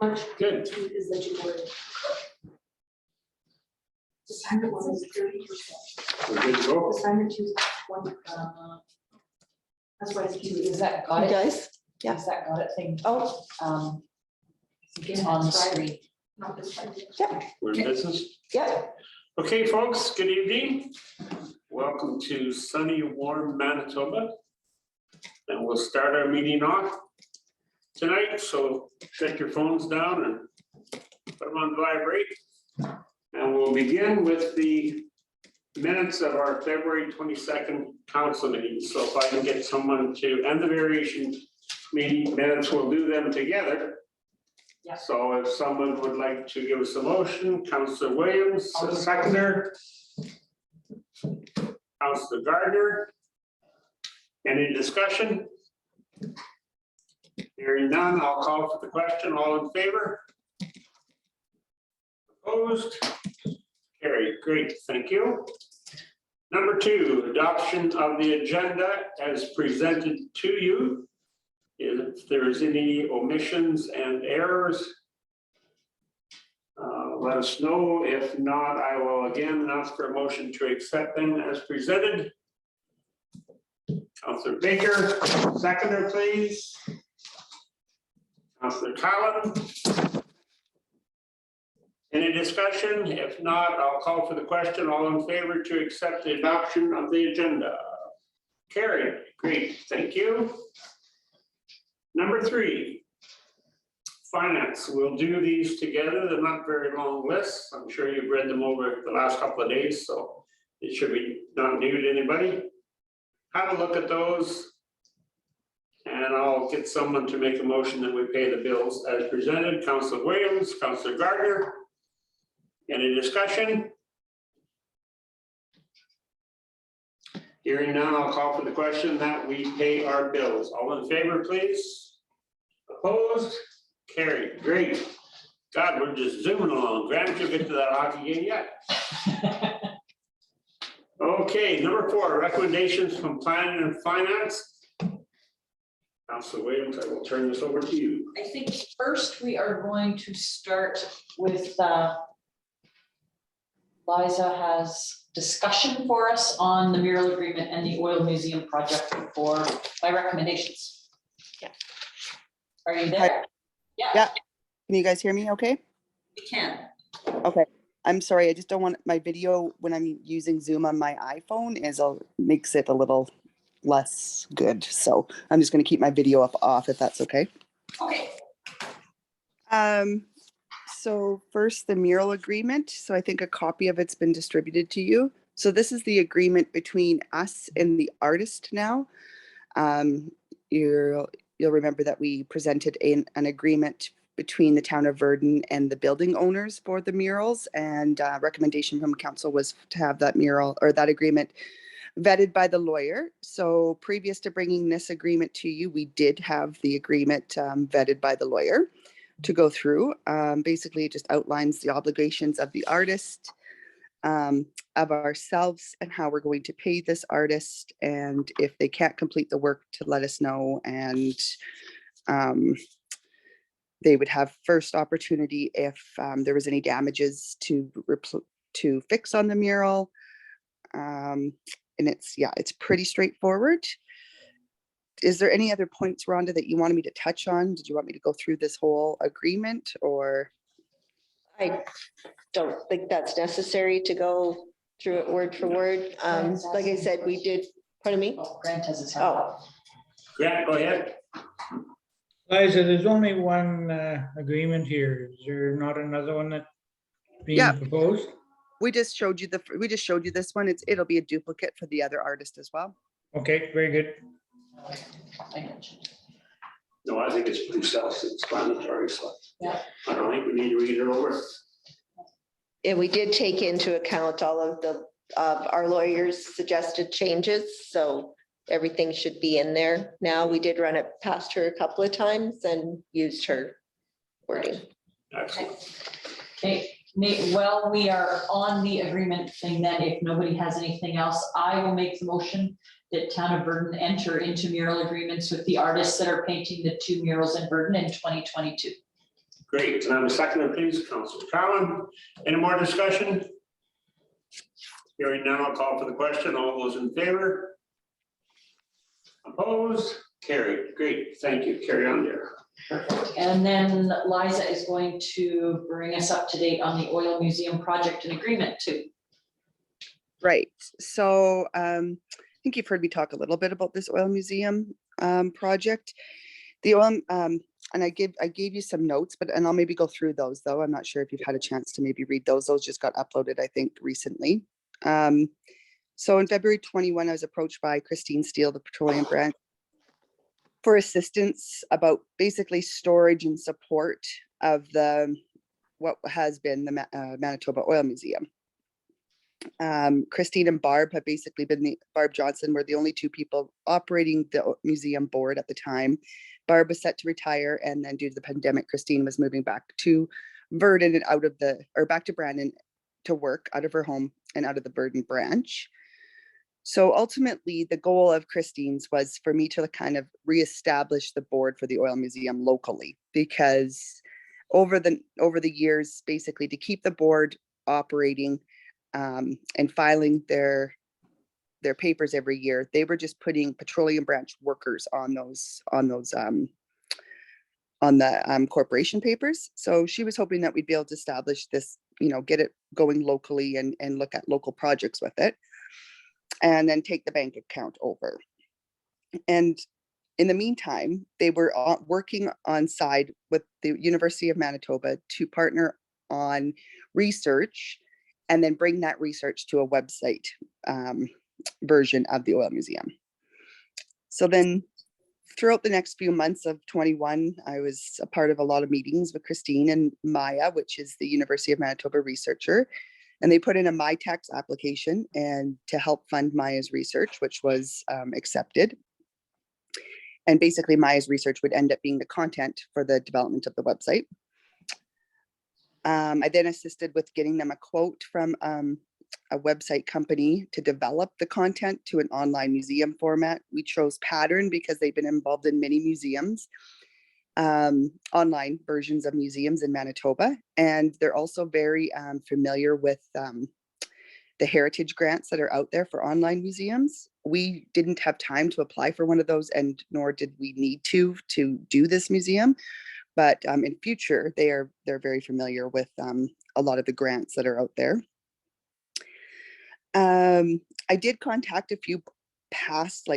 March Good. 2 is the January. Assignment 1 is 30%. We're good to go. Assignment 2 is 20. That's why it's 2. Is that got You it? guys? Yeah. Is that got it thing? Oh, It's on the screen. Not this Friday. yeah, We're in business. yeah. Okay, folks, good evening. Welcome to sunny, warm Manitoba. And we'll start our meeting off tonight, so shut your phones down and put them on vibrate. And we'll begin with the minutes of our February 22nd council meeting. So if I can get someone to, and the variation meeting minutes, we'll do them together. Yeah. So if someone would like to give us a motion, Councillor Williams, a seconder. Councillor Gardner. Any discussion? Hearing none, I'll call for the question. All in favor? Opposed? Carried. Great, thank you. Number 2, adoption of the agenda as presented to you. If there's any omissions and errors, let us know. If not, I will again ask for a motion to accept them as presented. Councillor Baker, seconder, please. Councillor Collin. Any discussion? If not, I'll call for the question. All in favor to accept the adoption of the agenda? Carried. Great, thank you. Number 3, finance. We'll do these together. They're not very long lists. I'm sure you've read them over the last couple of days, so it should be not new to anybody. Have a look at those. And I'll get someone to make a motion that we pay the bills as presented. Councillor Williams, Councillor Gardner. Any discussion? Hearing none, I'll call for the question that we pay our bills. All in favor, please? Opposed? Carried. Great. God, we're just zooming along. Grant, you'll get to that hockey game yet. Okay, number 4, recommendations from planning and finance. Councillor Williams, I will turn this over to you. I think first we are going to start with, Liza has discussion for us on the mural agreement and the oil museum project for my recommendations. Yeah. Are you there? Yeah. Yeah. Can you guys hear me okay? We can. Okay. I'm sorry, I just don't want my video when I'm using Zoom on my iPhone makes it a little less good. So I'm just going to keep my video off if that's okay. Okay. So first the mural agreement. So I think a copy of it's been distributed to you. So this is the agreement between us and the artist now. You'll remember that we presented an agreement between the town of Verdon and the building owners for the murals, and recommendation from council was to have that mural or that agreement vetted by the lawyer. So previous to bringing this agreement to you, we did have the agreement vetted by the lawyer to go through. Basically, it just outlines the obligations of the artist, of ourselves, and how we're going to pay this artist, and if they can't complete the work to let us know, and they would have first opportunity if there was any damages to fix on the mural. And it's pretty straightforward. Is there any other points, Rhonda, that you wanted me to touch on? Did you want me to go through this whole agreement, or? I don't think that's necessary to go through it word for word. Like I said, we did, pardon me? Oh, Grant has his hand Oh, up. Grant, go ahead. Liza, there's only one agreement here. Is there not another one that's being proposed? We just showed you this one. It'll be a duplicate for the other artist as well. Okay, very good. I mentioned. No, I think it's pretty self-explanatory, so Yeah. I don't think we need to read it over. and we did take into account all of our lawyers' suggested changes, so everything should be in there. Now, we did run it past her a couple of times and used her wording. Excellent. Okay, Nate, well, we are on the agreement thing then. If nobody has anything else, I will make the motion that Town of Verdon enter into mural agreements with the artists that are painting the 2 murals in Verdon in 2022. Great, and I'm a second, please, Councilor Cowan. Any more discussion? Hearing none, I'll call for the question. All those in favor? Opposed? Carried. Great, thank you. Carry on there. Perfect. And then Liza is going to bring us up to date on the Oil Museum project and agreement too. Right, so I think you've heard me talk a little bit about this oil museum project. The oil, and I gave you some notes, and I'll maybe go through those though. I'm not sure if you've had a chance to maybe read those. Those just got uploaded, I think, recently. So in February 21, I was approached by Christine Steele, the petroleum branch, for assistance about basically storage and support of what has been the Manitoba Oil Museum. Christine and Barb have basically been Barb Johnson were the only two people operating the museum board at the time. Barb was set to retire, and then due to the pandemic, Christine was moving back to Verdon and back to Brandon to work out of her home and out of the Verdon branch. So ultimately, the goal of Christine's was for me to kind of reestablish the board for the oil museum locally, because over the years, basically to keep the board operating and filing their papers every year, they were just putting petroleum branch workers on the corporation papers. So she was hoping that we'd be able to establish this, get it going locally and look at local projects with it, and then take the bank account over. And in the meantime, they were working on side with the University of Manitoba to partner on research and then bring that research to a website version of the oil museum. So then throughout the next few months of 21, I was a part of a lot of meetings with Christine and Maya, which is the University of Manitoba researcher. And they put in a MyTax application and to help fund Maya's research, which was accepted. And basically Maya's research would end up being the content for the development of the website. I then assisted with getting them a quote from a website company to develop the content to an online museum format. We chose Pattern because they've been involved in many museums, online versions of museums in Manitoba. And they're also very familiar with the heritage grants that are out there for online museums. We didn't have time to apply for one of those, and nor did we need to do this museum. But in future, they're very familiar with a lot of the grants that are out there. I did contact a few past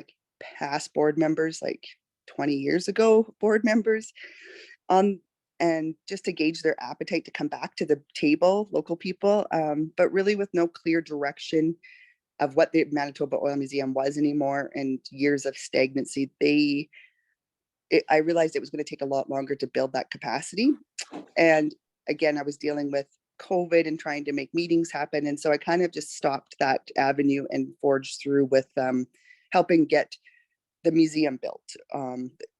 board members, like 20 years ago, board members, and just to gauge their appetite to come back to the table, local people, but really with no clear direction of what the Manitoba Oil Museum was anymore, and years of stagnancy. I realized it was going to take a lot longer to build that capacity. And again, I was dealing with COVID and trying to make meetings happen. And so I kind of just stopped that avenue and forged through with helping get the museum built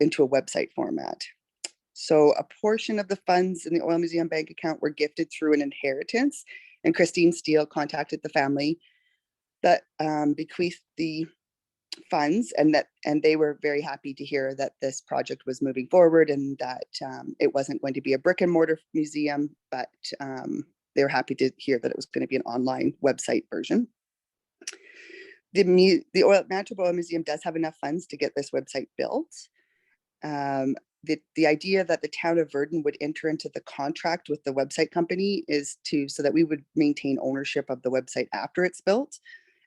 into a website format. So a portion of the funds in the Oil Museum bank account were gifted through an inheritance, and Christine Steele contacted the family that bequeathed the funds, and they were very happy to hear that this project was moving forward and that it wasn't going to be a brick and mortar museum, but they were happy to hear that it was going to be an online website version. The Manitoba Oil Museum does have enough funds to get this website built. The idea that the town of Verdon would enter into the contract with the website company is so that we would maintain ownership of the website after it's built,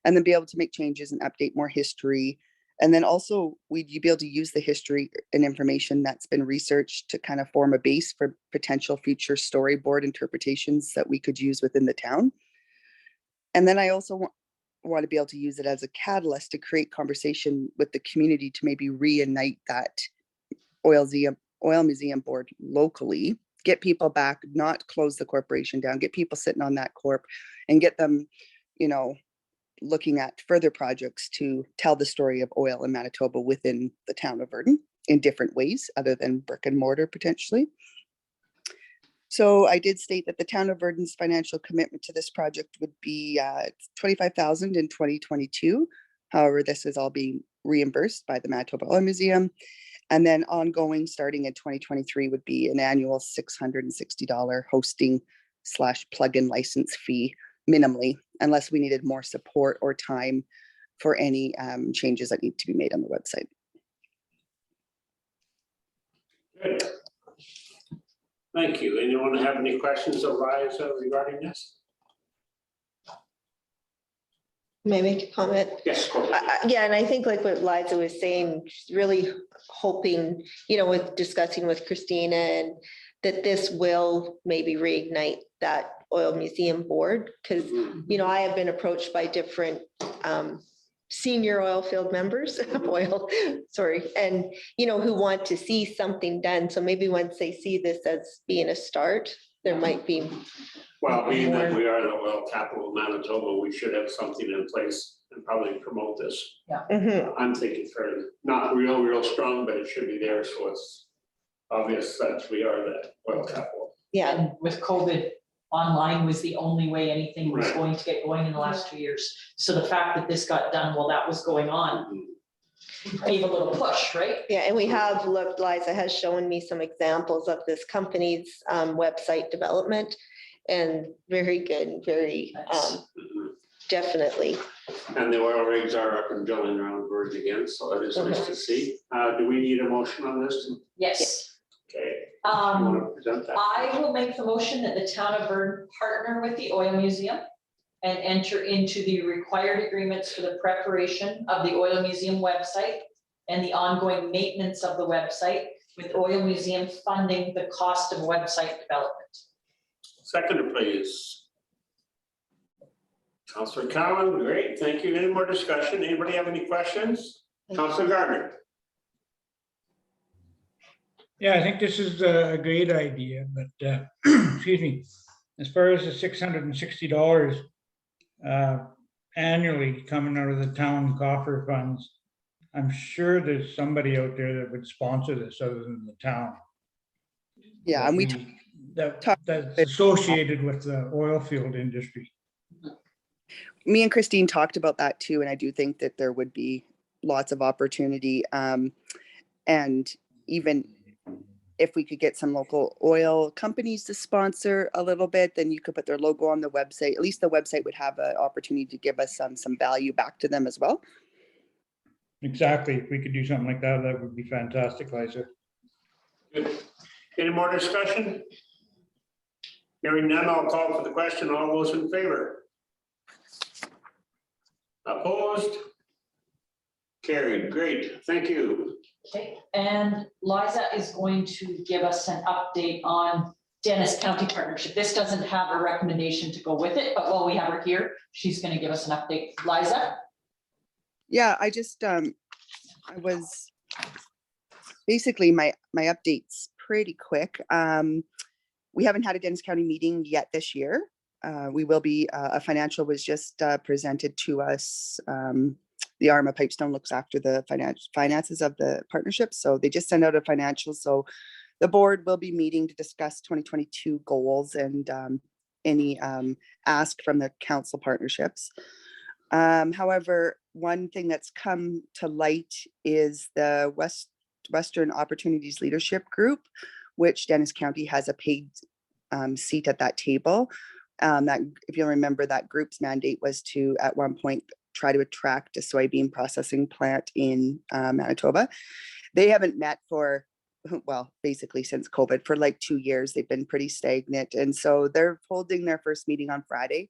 and then be able to make changes and update more history. And then also we'd be able to use the history and information that's been researched to kind of form a base for potential future storyboard interpretations that we could use within the town. And then I also want to be able to use it as a catalyst to create conversation with the community to maybe reunite that oil museum board locally, get people back, not close the corporation down, get people sitting on that corp and get them, looking at further projects to tell the story of oil in Manitoba within the town of Verdon in different ways other than brick and mortar potentially. So I did state that the town of Verdon's financial commitment to this project would be $25,000 in 2022, However, this is all being reimbursed by the Manitoba Oil Museum. And then ongoing, starting in 2023, would be an annual $660 hosting / plugin license fee minimally, unless we needed more support or time for any changes that need to be made on the website. Good. Thank you. Anyone have any questions of Liza regarding this? May I make a comment? Yes, go ahead. Yeah, and I think like what Liza was saying, she's really hoping, you know, with discussing with Christina and that this will maybe reignite that oil museum board. Because, you know, I have been approached by different senior oil field members, and, you know, who want to see something done. So maybe once they see this as being a start, there might be. Well, being that we are the oil capital of Manitoba, we should have something in place and probably promote this. Mhm. I'm thinking fairly, not real strong, but it should be there, so it's obvious that we are the oil capital. Yeah, And with COVID, online was the only way anything was Right. going to get going in the last 2 years. So the fact that this got done while that was going on gave a little push, right? yeah, and we have looked, Liza has shown me some examples of this company's website development. And very good, very Nice. definitely. And the oil rigs are up and drilling around Verge again, so that is nice to see. Do we need a motion on this? Yes. Okay, you want to present that? I will make the motion that the town of Vernon partner with the Oil Museum and enter into the required agreements for the preparation of the Oil Museum website and the ongoing maintenance of the website, with Oil Museum funding the cost of website development. Seconder, please. Councillor Cowan, great, thank you. Any more discussion? Anybody have any questions? Councillor Gardner. Yeah, I think this is a great idea, but excuse me, as far as the $660 annually coming out of the town coffer funds, I'm sure there's somebody out there that would sponsor this other than the town. Yeah, and we That's associated with the oil field industry. me and Christine talked about that too, and I do think that there would be lots of opportunity. And even if we could get some local oil companies to sponsor a little bit, then you could put their logo on the website. At least the website would have an opportunity to give us some value back to them as well. Exactly. If we could do something like that, that would be fantastic, Liza. Good. Any more discussion? Hearing none, I'll call for the question. All those in favor? Opposed? Carried. Great. Thank you. Okay, and Liza is going to give us an update on Dennis County Partnership. This doesn't have a recommendation to go with it, but while we have her here, she's going to give us an update. Liza? Yeah, I just, I was, basically my update's pretty quick. We haven't had a Dennis County meeting yet this year. We will be, a financial was just presented to us. The Arma Pipestone looks after the finances of the partnership. So they just sent out a financial. So the board will be meeting to discuss 2022 goals and any ask from the council partnerships. However, one thing that's come to light is the Western Opportunities Leadership Group, which Dennis County has a paid seat at that table. That, if you'll remember, that group's mandate was to, at one point, try to attract a soybean processing plant in Manitoba. They haven't met for, well, basically since COVID, for like 2 years. They've been pretty stagnant. And so they're holding their first meeting on Friday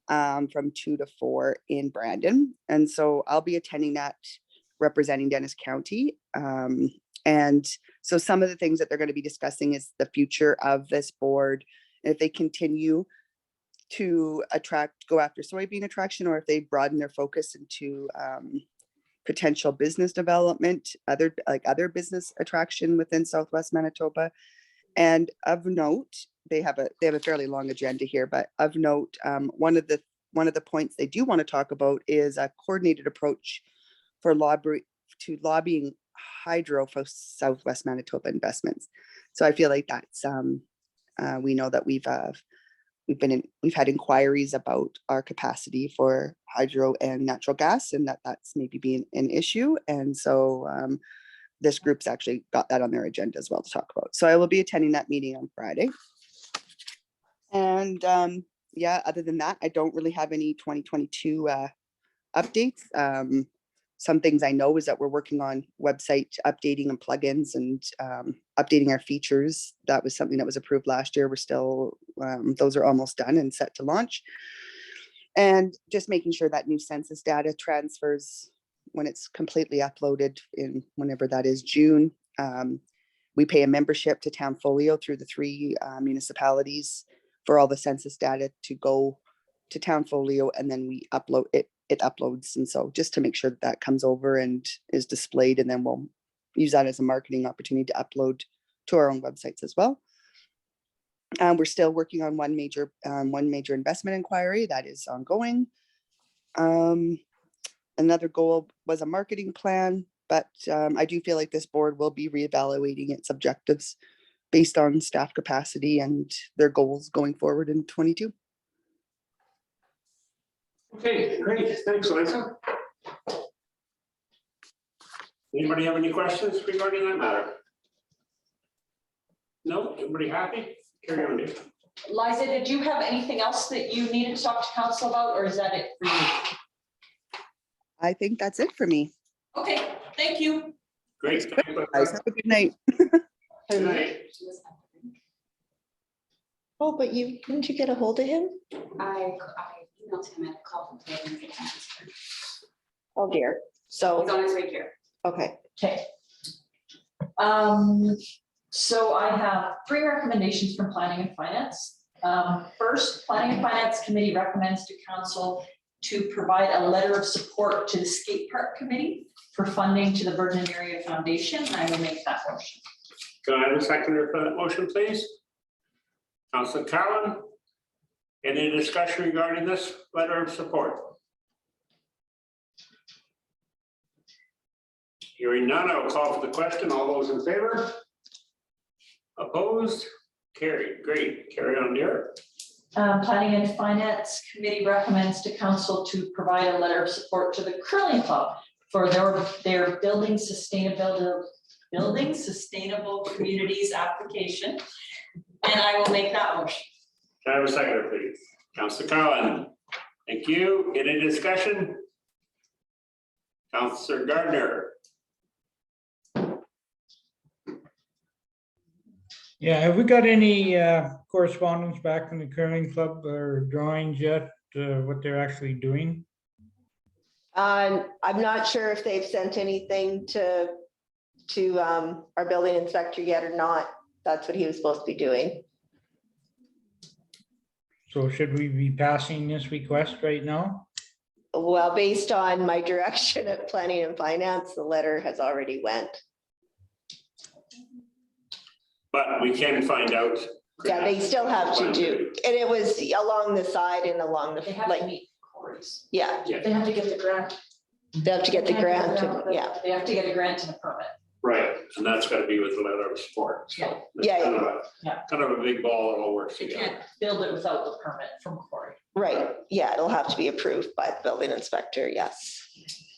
from 2 to 4 in Brandon. And so I'll be attending that, representing Dennis County. And so some of the things that they're going to be discussing is the future of this board, and if they continue to go after soybean attraction, or if they broaden their focus into potential business development, other business attraction within Southwest Manitoba. And of note, they have a fairly long agenda here, but of note, one of the points they do want to talk about is a coordinated approach for lobbying hydro for Southwest Manitoba investments. So I feel like that's we know that we've we've had inquiries about our capacity for hydro and natural gas, and that's maybe being an issue. And so this group's actually got that on their agenda as well to talk about. So I will be attending that meeting on Friday. And yeah, other than that, I don't really have any 2022 updates. Some things I know is that we're working on website updating and plugins and updating our features. That was something that was approved last year. We're still, those are almost done and set to launch. And just making sure that new census data transfers when it's completely uploaded in whenever that is, June. We pay a membership to Townfolio through the 3 municipalities for all the census data to go to Townfolio, and then we upload it. It uploads, and so just to make sure that that comes over and is displayed, and then we'll use that as a marketing opportunity to upload to our own websites as well. We're still working on one major investment inquiry that is ongoing. Another goal was a marketing plan, but I do feel like this board will be reevaluating its objectives based on staff capacity and their goals going forward in 22. Okay, great. Thanks, Liza. Anybody have any questions regarding that matter? No, everybody happy? Carry on, Dave. Liza, did you have anything else that you needed to talk to council about, or is that it for you? I think that's it for me. Okay, thank you. Great. Thanks, Guys, Liza. have a good night. Good night. Oh, but didn't you get a hold of him? I emailed him at call him. Oh dear. He's So, on his way here. okay. Okay. So I have 3 recommendations from Planning and Finance. First, Planning and Finance Committee recommends to council to provide a letter of support to the Skate Park Committee for funding to the Virgin Area Foundation. I will make that motion. Can I have a seconder for that motion, please? Councilor Cowan. Any discussion regarding this letter of support? Hearing none, I will call for the question. All those in favor? Opposed? Carried. Great. Carry on, dear. Planning and Finance Committee recommends to council to provide a letter of support to the Curling Club for their building sustainable communities application. And I will make that motion. Can I have a seconder, please? Councilor Cowan. Thank you. Any discussion? Councilor Gardner. Yeah, have we got any correspondence back from the curling club or drawings yet, what they're actually doing? I'm not sure if they've sent anything to our building inspector yet or not. That's what he was supposed to be doing. So should we be passing this request right now? Well, based on my direction at Planning and Finance, the letter has already went. But we can find out. Yeah, they still have to do, and it was along the side and along the, They have to like, meet Corey's. yeah, They have to get the grant. they have to get the grant, and- yeah. They have to get a grant and a permit. Right, and that's got to be with the letter of support. So Yeah. it's Yeah. kind of a- Yeah. Kind of a big ball, it all works They together. can't build it without the permit from Corey. Right, yeah, it'll have to be approved by the building inspector, yes.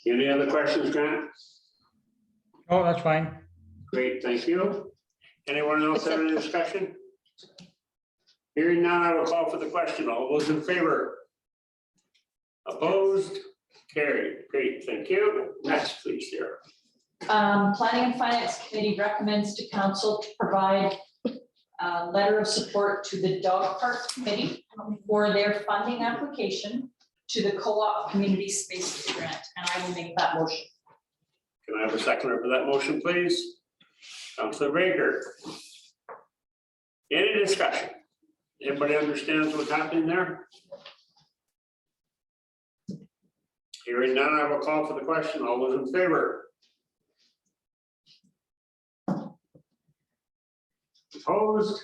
Any other questions, Grant? Oh, that's fine. Great, thank you. Anyone else have any discussion? Hearing none, I will call for the question. All those in favor? Opposed? Carried. Great, thank you. Next, please, dear. Planning and Finance Committee recommends to council to provide a letter of support to the Dog Park Committee for their funding application to the Co-op Community Spaces Grant, and I will make that motion. Can I have a seconder for that motion, please? Councilor Baker. Any discussion? Everybody understands what's happening there? Hearing none, I will call for the question. All those in favor? Opposed?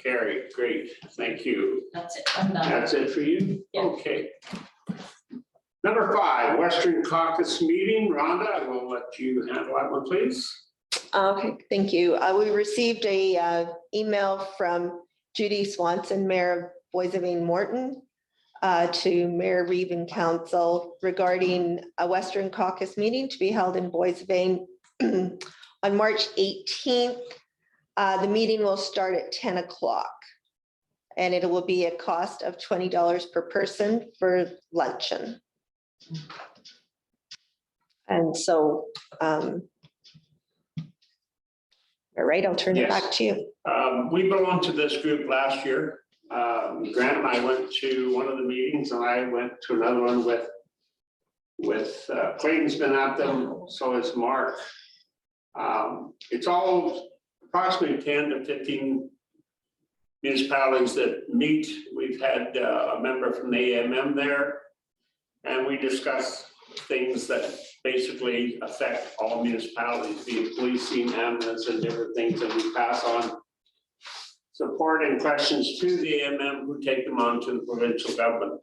Carried. Great. Thank you. That's it, I'm done. That's it for you? Yeah. Okay. Number 5, Western Caucus meeting. Rhonda, I will let you handle that one, please. Okay, thank you. We received a email from Judy Swanson, Mayor of Boissevain Morton to Mayor Reeve and Council regarding a Western Caucus meeting to be held in Boissevain on March 18th. The meeting will start at 10 o'clock. And it will be a cost of $20 per person for luncheon. And so, all right, I'll turn it Yes. back to you. We belonged to this group last year. Grant and I went to one of the meetings and I went to another one with Clayton's been at them, so is Mark. It's all approximately 10 to 15 municipalities that meet. We've had a member from the AMM there, and we discuss things that basically affect all municipalities, be it policing, ambulance, and different things, and we pass on support and questions to the AMM, who take them on to the provincial government.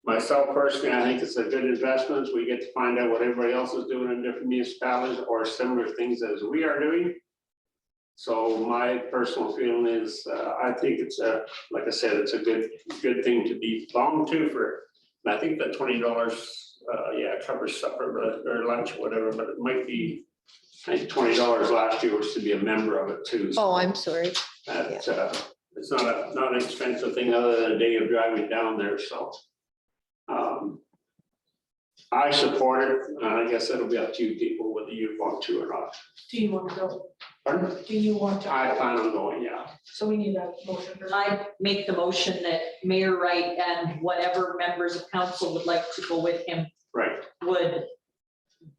Myself personally, I think it's a good investment. We get to find out what everybody else is doing in different municipalities or similar things as we are doing. So my personal feeling is, I think it's like I said, it's a good thing to be belong to for. And I think that $20, yeah, covers supper or lunch, or whatever. But it might be, I think $20 last year was to be a member of it too. So Oh, I'm sorry. it's not an expensive thing other than a day of driving down there. So I support it. I guess it'll be up to you people whether you want to or not. Do you want to go? Pardon? Do you want to? I plan on going, yeah. So we need a motion for. I make the motion that Mayor Wright and whatever members of council would like to go with him Right. would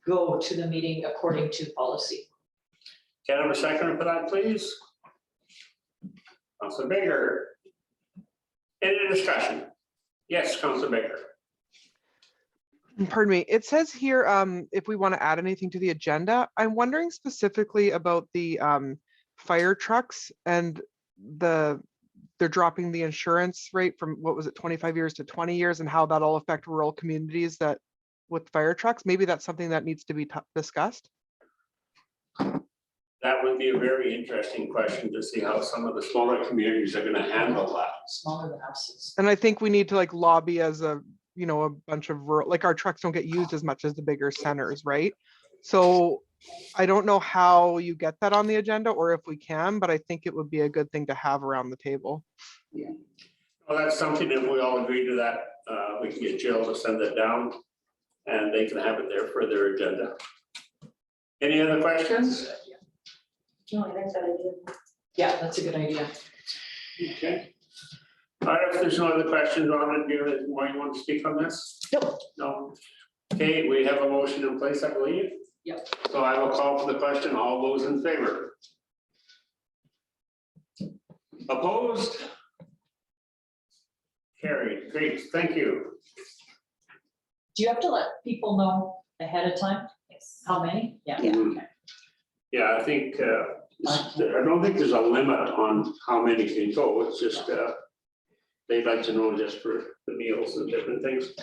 go to the meeting according to policy. Can I have a second for that, please? Councilor Baker. Any discussion? Yes, Councilor Baker. Pardon me, it says here, if we want to add anything to the agenda, I'm wondering specifically about the fire trucks and they're dropping the insurance rate from, what was it, 25 years to 20 years, and how that'll affect rural communities that with fire trucks. Maybe that's something that needs to be discussed. That would be a very interesting question to see how some of the smaller communities are going to handle that. Smaller than houses. And I think we need to like lobby as a, you know, a bunch of rural, like our trucks don't get used as much as the bigger centers, right? So I don't know how you get that on the agenda or if we can, but I think it would be a good thing to have around the table. Well, that's something, if we all agree to that, we can get Jill to send it down and they can have it there for their agenda. Any other questions? No, I like that idea. Yeah, that's a good idea. Okay. All right, if there's no other questions on it, do you have anything more you want to speak on this? Nope. No. Okay, we have a motion in place, I believe. Yep. So I will call for the question. All those in favor? Opposed? Carried. Great, thank you. Do you have to let people know ahead of time? Yes. How many? Yeah. Mhm. Yeah, I think, I don't think there's a limit on how many can go. It's just, they'd like to know just for the meals and different things.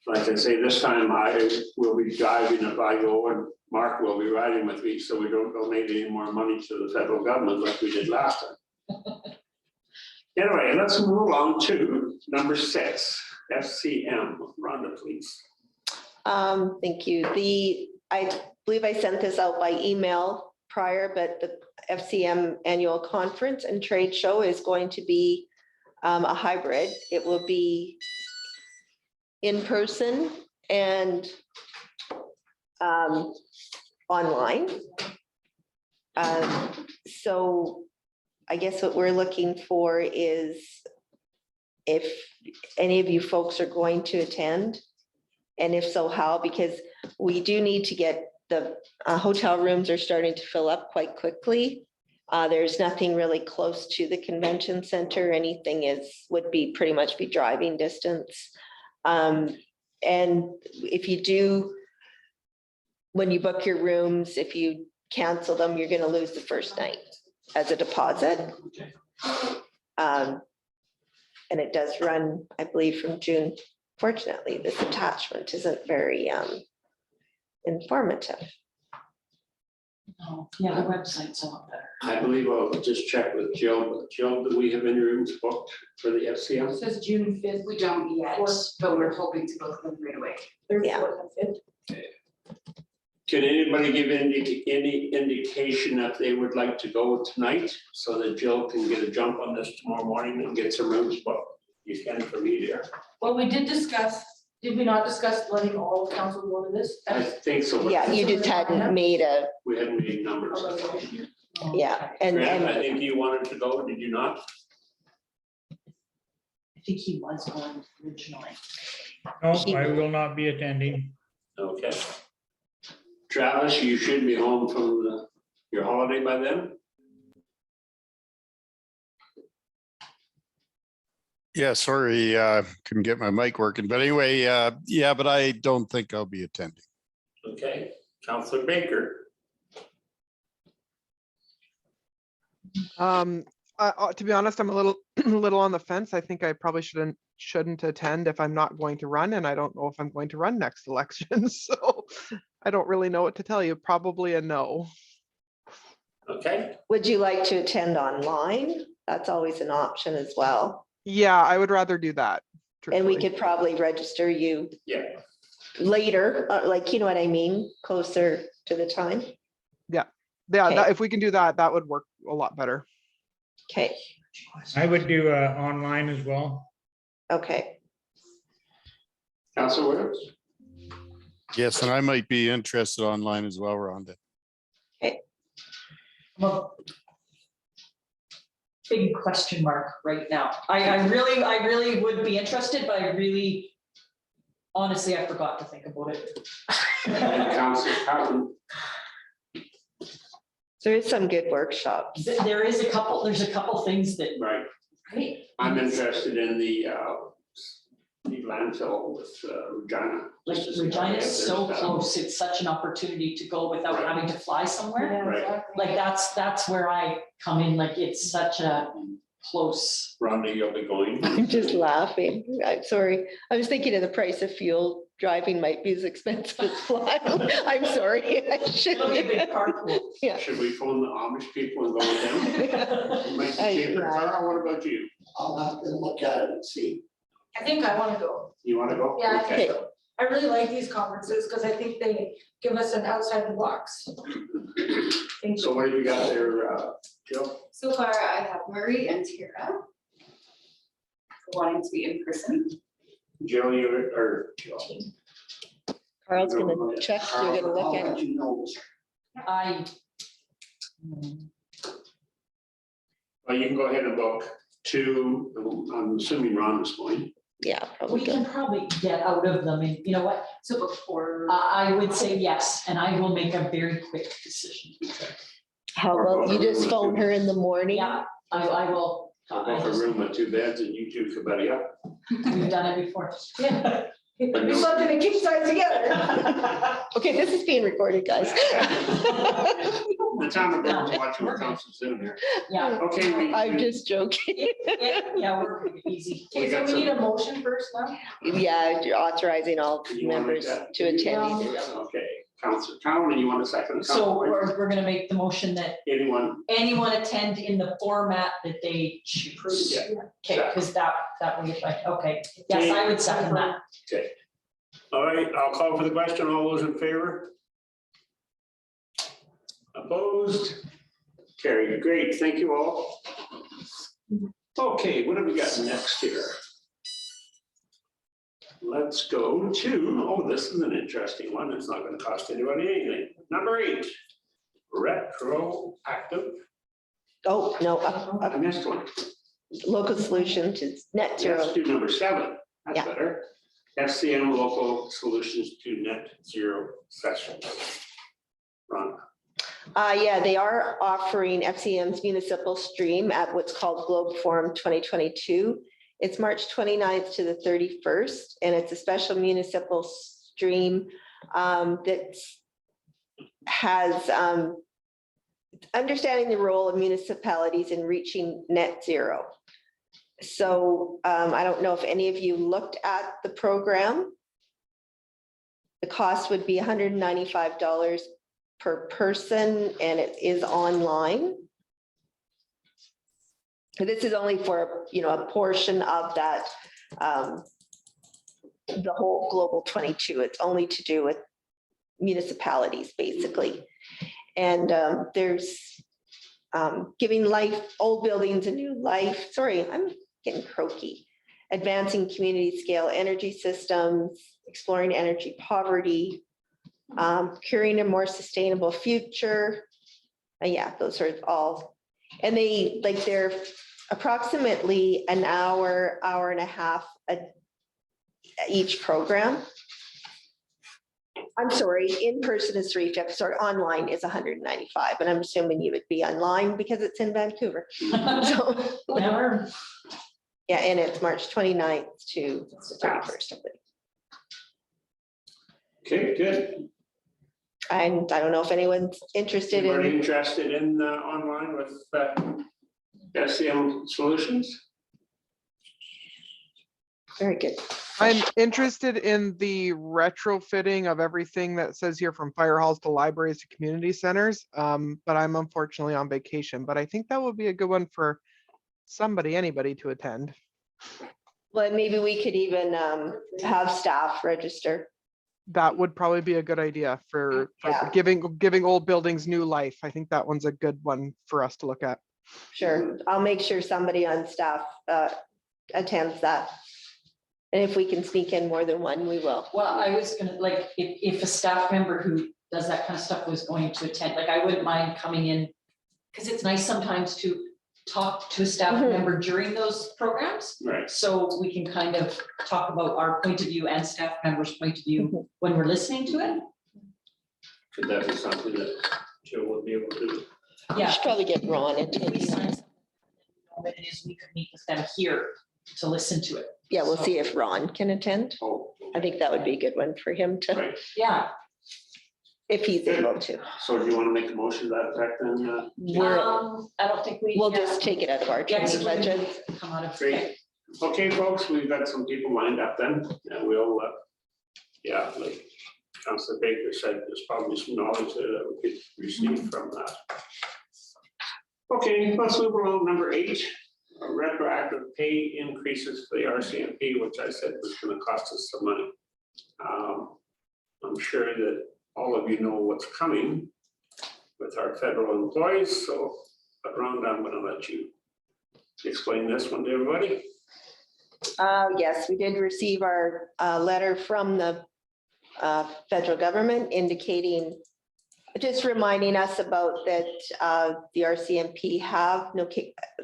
Like I say, this time I will be driving if I go, and Mark will be riding with me, so we don't donate any more money to the federal government like we did last time. Anyway, let's move along to number 6, FCM. Rhonda, please. Thank you. I believe I sent this out by email prior, but the FCM annual conference and trade show is going to be a hybrid. It will be in person and online. So I guess what we're looking for is if any of you folks are going to attend, and if so, how, because we do need to get the hotel rooms are starting to fill up quite quickly. There's nothing really close to the convention center. Anything would be pretty much be driving distance. And if you do, when you book your rooms, if you cancel them, you're going to lose the first night as a deposit. And it does run, I believe, from June. Fortunately, this attachment isn't very informative. Oh, yeah, the website's a lot better. I believe I'll just check with Jill, but Jill, do we have any rooms booked for the FCM? It says June 5th. We don't yet, Fourth. but we're hoping to book them right away. Third, Yeah. fourth, and fifth. Can anybody give any indication that they would like to go tonight so that Jill can get a jump on this tomorrow morning and get some rooms booked? You can for me there. Well, we did discuss, did we not discuss letting all of council go to this? I think so. but Yeah, you just hadn't made a, We hadn't made numbers. yeah, and, Grant, I and think you wanted to go, did you not? I think he was going originally. No, I will not be attending. Okay. Travis, you should be home from your holiday by then? Yeah, sorry, couldn't get my mic working, but anyway, yeah, but I don't think I'll be attending. Okay, Counselor Baker. To be honest, I'm a little, little on the fence. I think I probably shouldn't attend if I'm not going to run, and I don't know if I'm going to run next election, so I don't really know what to tell you. Probably a no. Okay, would you like to attend online? That's always an option as well. Yeah, I would rather do that. And we truthfully. could probably register you yeah, later, like, you know what I mean, closer to the time. Yeah, Okay. if we can do that, that would work a lot better. Okay, I would do online as well. okay. Counselor Williams. Yes, and I might be interested online as well, Rhonda. Well, big question mark right now. I really would be interested, but I really, honestly, I forgot to think about it. And Counselor Patton. There is some good workshops. There's a couple things that, Right, right? I'm interested in the landfill with Regina. Like Just to see how Regina's they so get their stuff. close. It's such an opportunity to go without Right. having to fly somewhere. Yeah, Right. exactly. Like that's where I come in, like it's such a close. Rhonda, you'll be going. I'm just laughing. I'm sorry. I was thinking of the price of fuel. Driving might be as expensive as flying. I'm sorry. I It'll be a big shouldn't. carpool. Yeah. Should we phone the Amish people and go with them? It might be I- cheaper. yeah. Carl, what about you? I'll have to look at it and see. I think I want to go. You want to go? Yeah, I Okay. think so. I really like these conferences because I think they give us an outside the box. Thank So you. what have you got there, Jill? So far, I have Murray and Tara wanting to be in person. Jill, you or Jill? Carl's gonna check. You're gonna look I'll at let it. you know. I. Well, you can go ahead and book two. I'm assuming Ron is going. Yeah, probably We good. can probably get out of them and you know what? So before, I would say yes, and I will make a very quick decision. How about you just phone her in the morning? Yeah, I will. I'll book a room with 2 beds and you two can buddy up. We've done it before. Yeah. We slept in a king size together. Okay, this is being recorded, guys. The town of Burns watching what council's doing here. Yeah, Okay, I'm just joking. yeah, we're easy. Okay, so we need a motion first now? Yeah, you're authorizing all You wanna members make that? to attend. Okay, Councilor Cowan, and you want a second? So Councilor White? we're gonna make the motion that Anyone? anyone attend in the format that they choose. Yeah. Okay, because that will get right, okay, yes, I would second that. Okay. All right, I'll call for the question. All those in favor? Opposed? Carried. Great, thank you all. Okay, what have we got next here? Let's go to, oh, this is an interesting one. It's not gonna cost anybody anything. Number 8, retroactive. Oh, no, I missed one. local solution to net Let's zero. do number 7. That's Yeah. better. FCM local solutions to net zero sessions. Ron. Yeah, they are offering FCM's municipal stream at what's called Globe Forum 2022. It's March 29th to the 31st, and it's a special municipal stream that has understanding the role of municipalities in reaching net zero. So I don't know if any of you looked at the program. The cost would be $195 per person, and it is online. This is only for, a portion of that, the whole Global 22. It's only to do with municipalities, basically. And there's giving old buildings a new life. Sorry, I'm getting croaky. Advancing community scale energy systems, exploring energy poverty, curing a more sustainable future. Yeah, those are all. And they're approximately an hour, hour and a half each program. I'm sorry, in person is $350, sorry, online is $195, and I'm assuming you would be online because it's in Vancouver. So, Never. yeah, and it's March 29th to 31st. Okay, good. And I don't know if anyone's interested Anybody in, interested in online with SCM Solutions? very good. I'm interested in the retrofitting of everything that says here from fire halls to libraries to community centers. But I'm unfortunately on vacation, but I think that would be a good one for anybody to attend. Well, maybe we could even have staff register. That would probably be a good idea for Yeah. giving old buildings new life. I think that one's a good one for us to look at. Sure, I'll make sure somebody on staff attends that. And if we can sneak in more than one, we will. Well, I was gonna, like, if a staff member who does that kind of stuff was going to attend, like, I wouldn't mind coming in. Because it's nice sometimes to talk to a staff Mhm. member during those programs. Right. So we can kind of talk about our point of view and staff members' point of view when we're listening to it. Could that be something that Jill would be able to do? We Yeah. should probably get Ron We attending. sign something, what it is, we could meet with them here to listen to it. Yeah, we'll see if Ron can attend. Oh, I think that would be a good one for him to, right. Yeah. if he's able to. So do you want to make a motion to that effect then? I don't think We'll just take it out of our Yeah, 'cause training it's gonna budget. come out of. Great. Okay, folks, we've got some people lined up then, and we'll, yeah, like Councilor Baker said, there's probably some knowledge there that we could receive from that. Okay, let's move along. Number 8, retroactive pay increases for the RCMP, which I said was going to cost us some money. I'm sure that all of you know what's coming with our federal employees, so, but Rhonda, I'm going to let you explain this one to everybody. Yes, we did receive our letter from the federal government indicating, just reminding us about that the RCMP have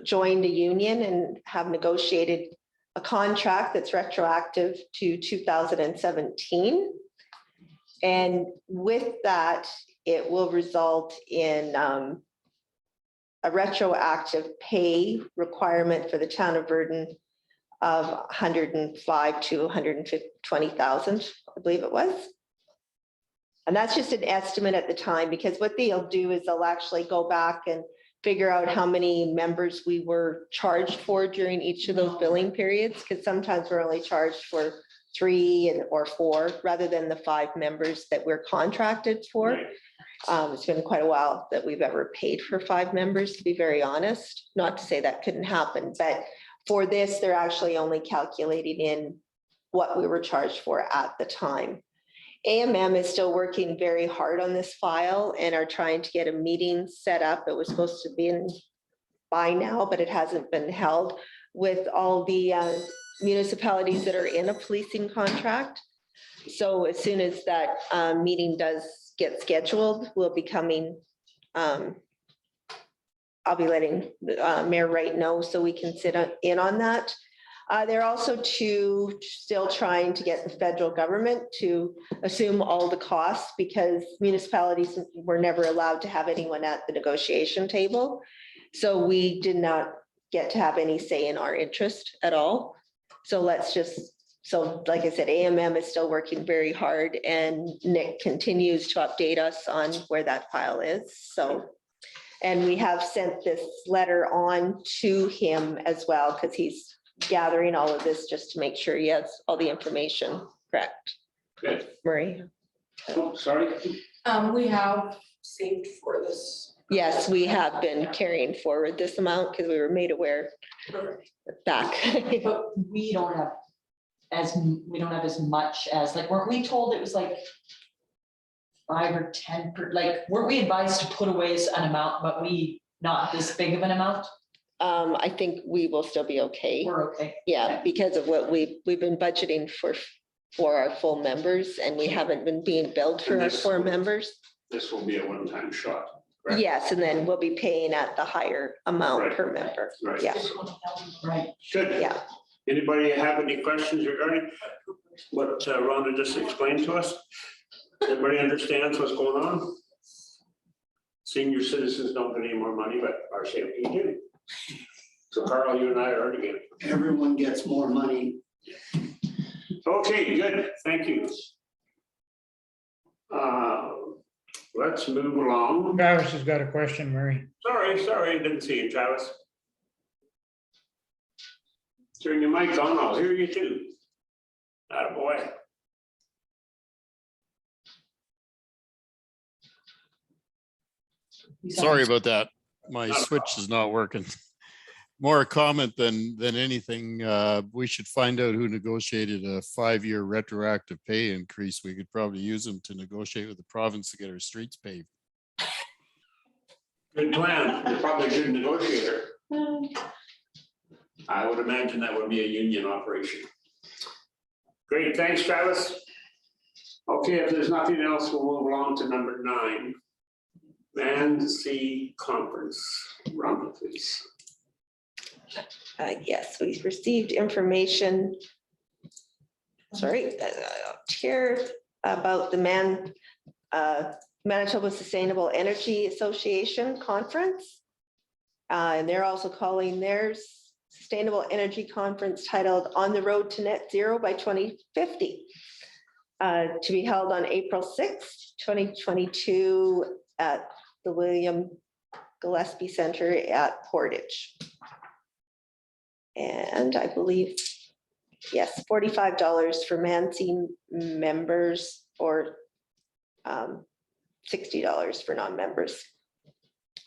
joined a union and have negotiated a contract that's retroactive to 2017. And with that, it will result in a retroactive pay requirement for the town of Virden of 105 to 120,000, I believe it was. And that's just an estimate at the time, because what they'll do is they'll actually go back and figure out how many members we were charged for during each of those billing periods, because sometimes we're only charged for 3 or 4 rather than the 5 members that we're contracted for. Right. It's been quite a while that we've ever paid for 5 members, to be very honest. Not to say that couldn't happen, but for this, they're actually only calculating in what we were charged for at the time. AMM is still working very hard on this file and are trying to get a meeting set up. It was supposed to be in by now, but it hasn't been held, with all the municipalities that are in a policing contract. So as soon as that meeting does get scheduled, we'll be coming. I'll be letting Mayor Wright know so we can sit in on that. They're also still trying to get the federal government to assume all the costs, because municipalities were never allowed to have anyone at the negotiation table. So we did not get to have any say in our interest at all. So like I said, AMM is still working very hard, and Nick continues to update us on where that file is. So, and we have sent this letter on to him as well, because he's gathering all of this just to make sure he has all the information correct. Good. Marie? Oh, sorry. We have saved for this Yes, we have been carrying forward this amount because we were made aware back. But we don't have as much as, like, weren't we told it was like 5 or 10 per, like, weren't we advised to put away an amount, but we not this big of an amount? I think we will still be okay. We're okay. Yeah, because of what we've been budgeting for our full members, and we haven't been being billed for our core members. This will be a one-time shot. correct? Yes, and then we'll be paying at the higher amount Right. per member. Right. Yeah, Right. Good. yeah. Anybody have any questions regarding what Rhonda just explained to us? Everybody understands what's going on? Senior citizens don't get any more money, but our CFP do. So Carl, you and I are already getting. Everyone gets more money. Okay, good, thank you. Let's move along. Travis has got a question, Murray. Sorry, didn't see you, Travis. Turn your mic on, I'll hear you too. Attaboy. Sorry about that. My Not a switch is not working. More a comment than anything. We should find out who negotiated a 5-year retroactive pay increase. We could probably use them to negotiate with the province to get our streets paved. Good plan, you're probably a good negotiator. I would imagine that would be a union operation. Great, thanks, Travis. Okay, if there's nothing else, we'll move along to number 9. Man-C Conference. Rhonda, please. Yes, we've received information. Sorry, here about the Manitoba Sustainable Energy Association Conference. And they're also calling theirs Sustainable Energy Conference titled On the Road to Net Zero by 2050. To be held on April 6th, 2022 at the William Gillespie Center at Portage. And I believe, yes, $45 for Man-C members or $60 for non-members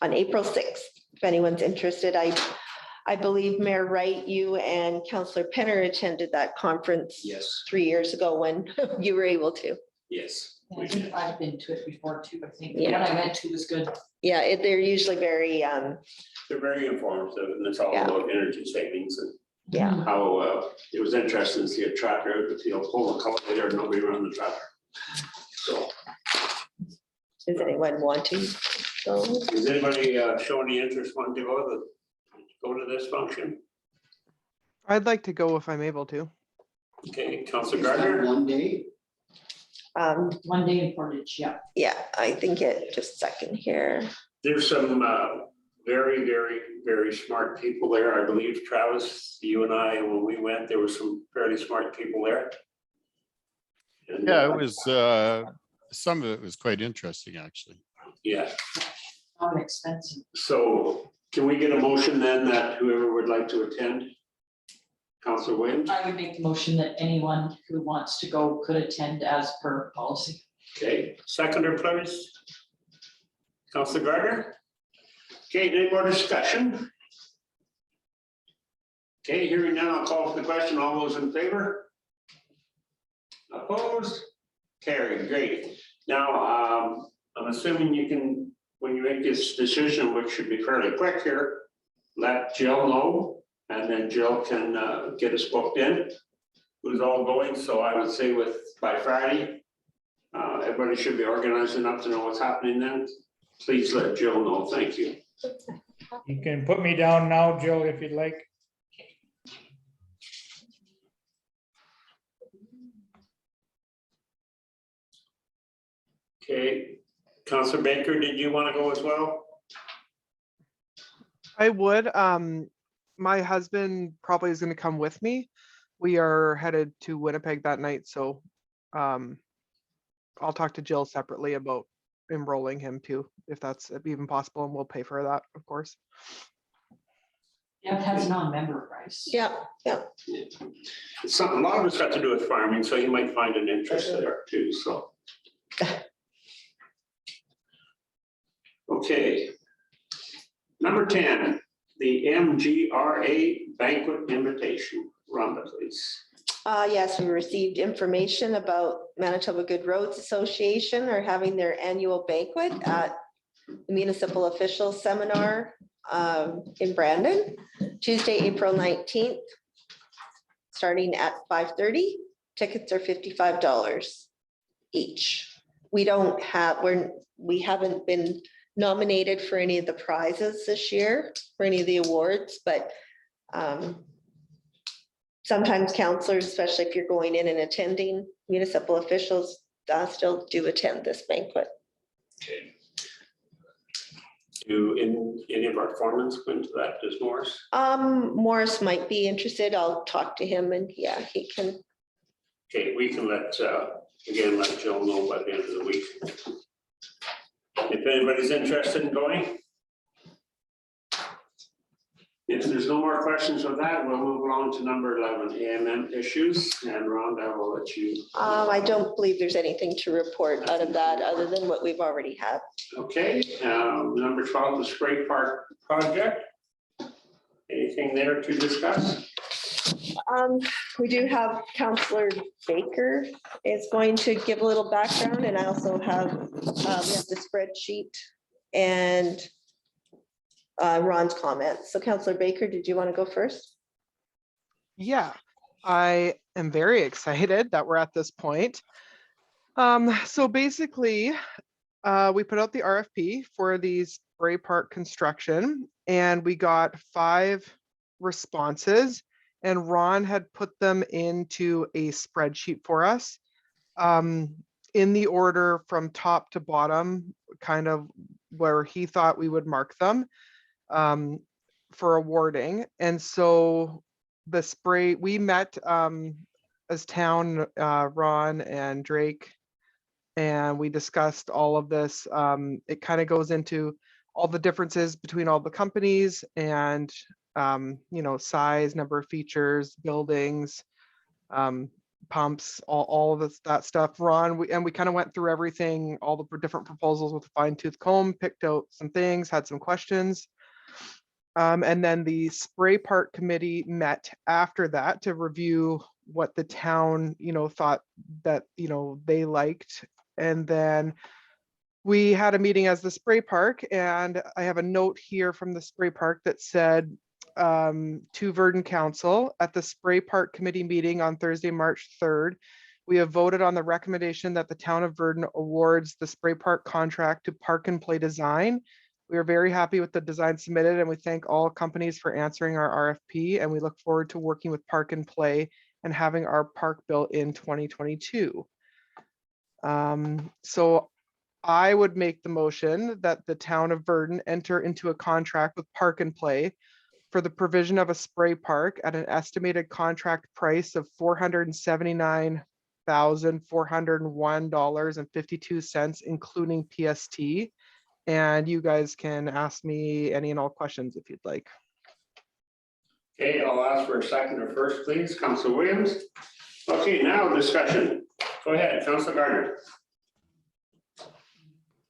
on April 6th. If anyone's interested, I believe Mayor Wright, you and Councillor Penner attended that conference Yes. 3 years ago when you were able to. Yes. I think I've been to it before too, I think. The Yeah. one I went to was good. Yeah, they're usually very, They're very informative and it's all Yeah. about energy savings and yeah, how it was interesting to see a tractor out in the field pull a couple later, nobody run the tractor. So does anyone want to go? does anybody show any interest wanting to go to this function? I'd like to go if I'm able to. Okay, Councillor Is that Gardner? one day? One day in Portage, yeah. Yeah, I think just a second here. There's some very, very, very smart people there. I believe Travis, you and I, when we went, there were some fairly smart people there. And, Yeah, it was, some of it was quite interesting, actually. Yeah, Not expensive. so can we get a motion then that whoever would like to attend? Councillor Williams? I would make the motion that anyone who wants to go could attend as per policy. Okay, seconder, please. Councillor Gardner? Okay, any more discussion? Okay, hearing none, I'll call for the question. All those in favor? Opposed? Carried, great. Now, I'm assuming you can, when you make this decision, which should be fairly quick here, let Jill know, and then Jill can get us booked in. Who's all going, so I would say by Friday, everybody should be organized enough to know what's happening then. Please let Jill know, thank you. You can put me down now, Joe, if you'd like. Okay, Councillor Baker, did you want to go as well? I would, my husband probably is gonna come with me. We are headed to Winnipeg that night, so I'll talk to Jill separately about enrolling him too, if that's even possible, and we'll pay for that, of course. Yeah, it has non-member price. Yeah, yeah. A lot of it's got to do with farming, so you might find an interest there too, so. Okay, Number 10, the MGRA banquet invitation. Rhonda, please. Yes, we received information about Manitoba Good Roads Association are having their annual banquet at the Municipal Officials Seminar in Brandon, Tuesday, April 19th, starting at 5:30. Tickets are $55 each. We haven't been nominated for any of the prizes this year, for any of the awards, but sometimes counselors, especially if you're going in and attending, municipal officials still do attend this banquet. Okay. Do any of our foremen go into that? Does Morris? Morris might be interested. I'll talk to him and yeah, he can. Okay, we can let Joe know by the end of the week. If anybody's interested in going. If there's no more questions on that, we'll move along to number 11, AMM issues, and Rhonda, I will let you. I don't believe there's anything to report out of that other than what we've already had. Okay, number 12, the spray park project. Anything there to discuss? We do have Counselor Baker is going to give a little background, and I also have, we have the spreadsheet and Ron's comments. So Counselor Baker, did you want to go first? Yeah, I am very excited that we're at this point. So basically, we put out the RFP for the spray park construction, and we got 5 responses, and Ron had put them into a spreadsheet for us in the order from top to bottom, kind of where he thought we would mark them for awarding. And so the spray, we met as town, Ron and Drake, and we discussed all of this. It kind of goes into all the differences between all the companies and size, number of features, buildings, pumps, all of that stuff. Ron, we kind of went through everything, all the different proposals with a fine tooth comb, picked out some things, had some questions. And then the spray park committee met after that to review what the town, thought that, they liked. And then we had a meeting as the spray park, and I have a note here from the spray park that said, to Verdon Council, at the spray park committee meeting on Thursday, March 3rd, we have voted on the recommendation that the town of Verdon awards the spray park contract to Park and Play Design. We are very happy with the design submitted, and we thank all companies for answering our RFP, and we look forward to working with Park and Play and having our park built in 2022. So I would make the motion that the town of Verdon enter into a contract with Park and Play for the provision of a spray park at an estimated contract price of $479,401.52, including PST. And you guys can ask me any and all questions if you'd like. Okay, I'll ask for a second or first, please. Councilor Williams. Okay, now discussion. Go ahead, Councilor Gardner.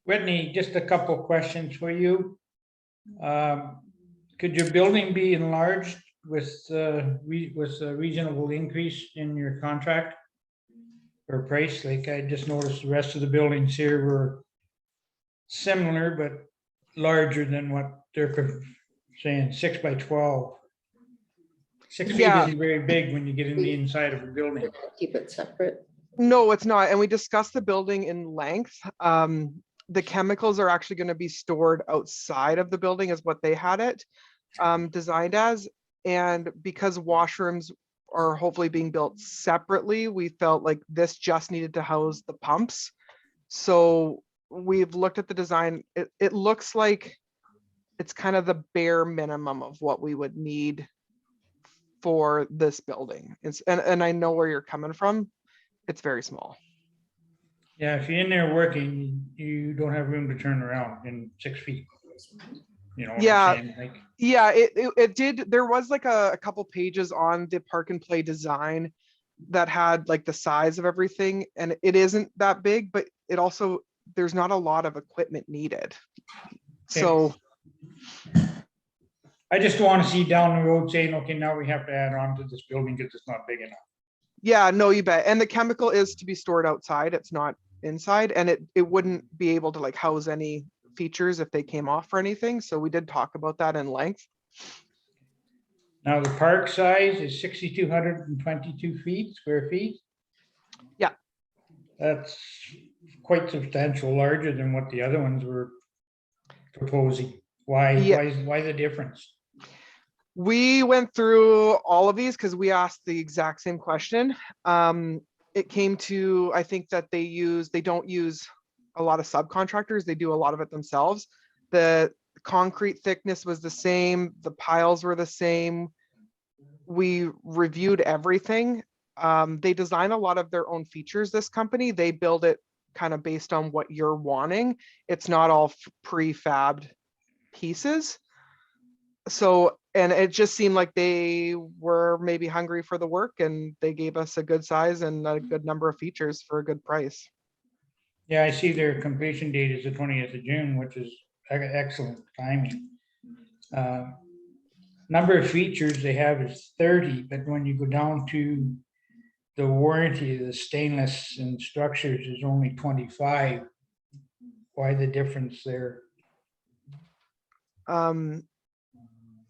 Whitney, just a couple of questions for you. Could your building be enlarged with a reasonable increase in your contract or price? Like I just noticed the rest of the buildings here were similar, but larger than what they're saying, 6 by 12. 6 feet Yeah. isn't very big when you get in the inside of a building. Keep it separate. No, it's not. And we discussed the building in length. The chemicals are actually going to be stored outside of the building is what they had it designed as. And because washrooms are hopefully being built separately, we felt like this just needed to house the pumps. So we've looked at the design. It looks like it's kind of the bare minimum of what we would need for this building. And I know where you're coming from. It's very small. Yeah, if you're in there working, you don't have room to turn around in 6 feet. You know what Yeah. I'm saying? Like, Yeah, it did. There was like a couple pages on the Park and Play design that had like the size of everything, and it isn't that big, but it also, there's not a lot of equipment needed. So I just want to see down the road saying, okay, now we have to add on to this building because it's not big enough. Yeah, no, you bet. And the chemical is to be stored outside. It's not inside, and it wouldn't be able to like house any features if they came off or anything. So we did talk about that in length. Now, the park size is 6,222 feet, square feet. Yeah. That's quite substantial, larger than what the other ones were proposing. Why, Yeah. why the difference? We went through all of these because we asked the exact same question. It came to, I think that they don't use a lot of subcontractors. They do a lot of it themselves. The concrete thickness was the same. The piles were the same. We reviewed everything. They design a lot of their own features, this company. They build it kind of based on what you're wanting. It's not all prefabbed pieces. So, and it just seemed like they were maybe hungry for the work, and they gave us a good size and a good number of features for a good price. Yeah, I see their completion date is the 20th of June, which is excellent timing. Number of features they have is 30, but when you go down to the warranty, the stainless and structures is only 25. Why the difference there?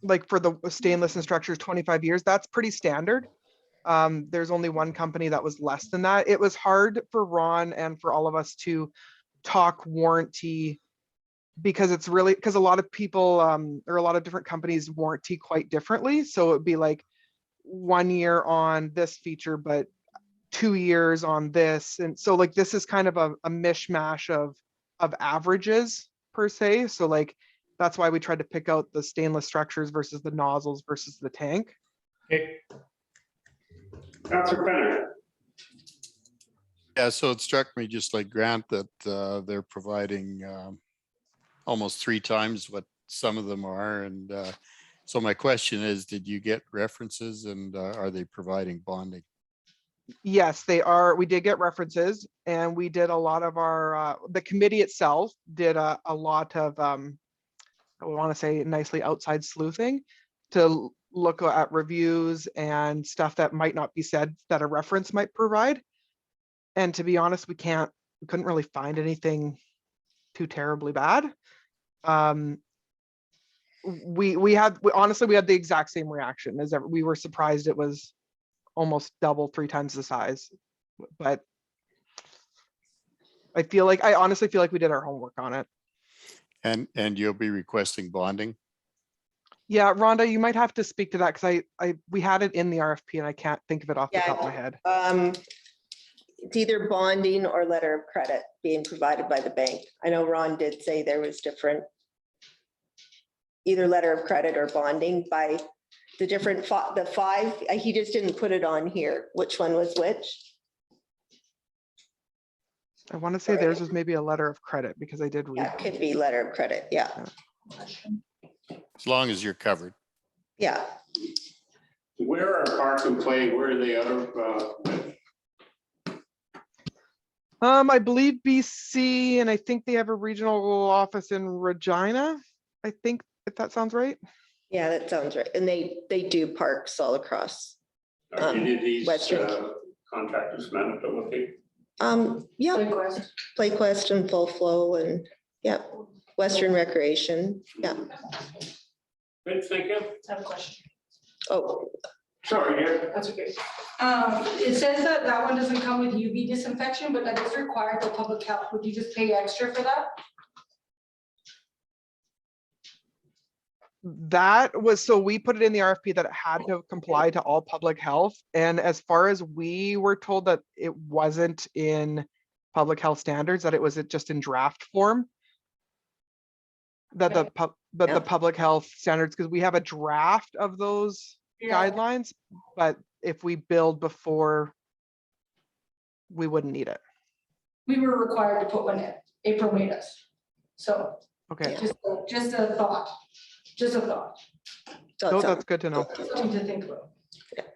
Like for the stainless and structures, 25 years, that's pretty standard. There's only one company that was less than that. It was hard for Ron and for all of us to talk warranty because it's really, because a lot of people or a lot of different companies warranty quite differently. So it'd be like 1 year on this feature, but 2 years on this. And so like, this is kind of a mishmash of averages per se. So like, that's why we tried to pick out the stainless structures versus the nozzles versus the tank. Okay. Councilor Bennett. Yeah, so it struck me just like Grant that they're providing almost 3 times what some of them are. And so my question is, did you get references, and are they providing bonding? Yes, they are. We did get references, and we did a lot of our, the committee itself did a lot of, I want to say nicely, outside sleuthing to look at reviews and stuff that might not be said that a reference might provide. And to be honest, we couldn't really find anything too terribly bad. We honestly, we had the exact same reaction as ever. We were surprised it was almost double, 3 times the size. But I honestly feel like we did our homework on it. And you'll be requesting bonding? Yeah, Rhonda, you might have to speak to that because we had it in the RFP and I can't think of it off the top of my head. It's either bonding or letter of credit being provided by the bank. I know Ron did say there was different, either letter of credit or bonding by the different, the 5, he just didn't put it on here. Which one was which? I want to say theirs was maybe a letter of credit because I did read. Yeah, it could be letter of credit. Yeah. As long as you're covered. Yeah. Where are Park and Play? Where are they out of? I believe BC, and I think they have a regional office in Regina. I think, if that sounds right. Yeah, that sounds right. And they do parks all across. Are any of these Western. contractors Manitoba? Yeah, Playquest. Playquest and Full Flow and yeah, Western Recreation. Yeah. Good, thank you. I have a question. Oh, Sorry, dear. That's okay. It says that that one doesn't come with UV disinfection, but that is required for public health. Would you just pay extra for that? That was, so we put it in the RFP that it had to comply to all public health. And as far as we were told that it wasn't in public health standards, that it was just in draft form. That the public health standards, because we have a draft of those guidelines, but if we build before, we wouldn't need it. We were required to put one in. April made us. So Okay, just a thought, just a thought, no, that's good to know. something to think about.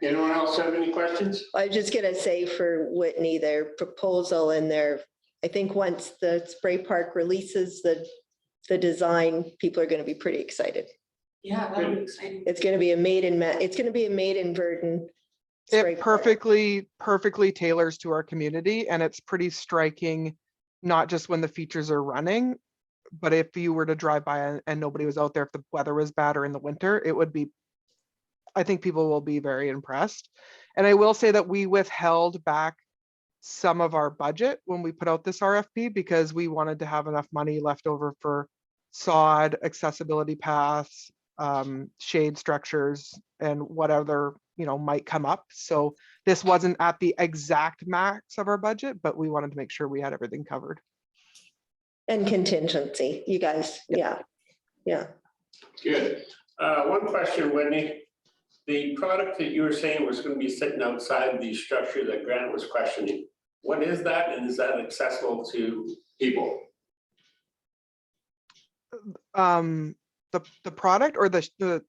Anyone else have any questions? I was just gonna say for Whitney, their proposal and their, I think once the spray park releases the design, people are gonna be pretty excited. Yeah, that would be exciting. It's gonna be a it's gonna be a made in Verdon. spray It plant. perfectly tailors to our community, and it's pretty striking, not just when the features are running, but if you were to drive by and nobody was out there, if the weather was bad or in the winter, it would be, I think people will be very impressed. And I will say that we withheld back some of our budget when we put out this RFP because we wanted to have enough money left over for sod, accessibility paths, shade structures, and what other, might come up. So this wasn't at the exact max of our budget, but we wanted to make sure we had everything covered. And contingency, you guys, yeah. Good. One question, Wendy. The product that you were saying was going to be sitting outside the structure that Grant was questioning. What is that, and is that accessible to people? The product or the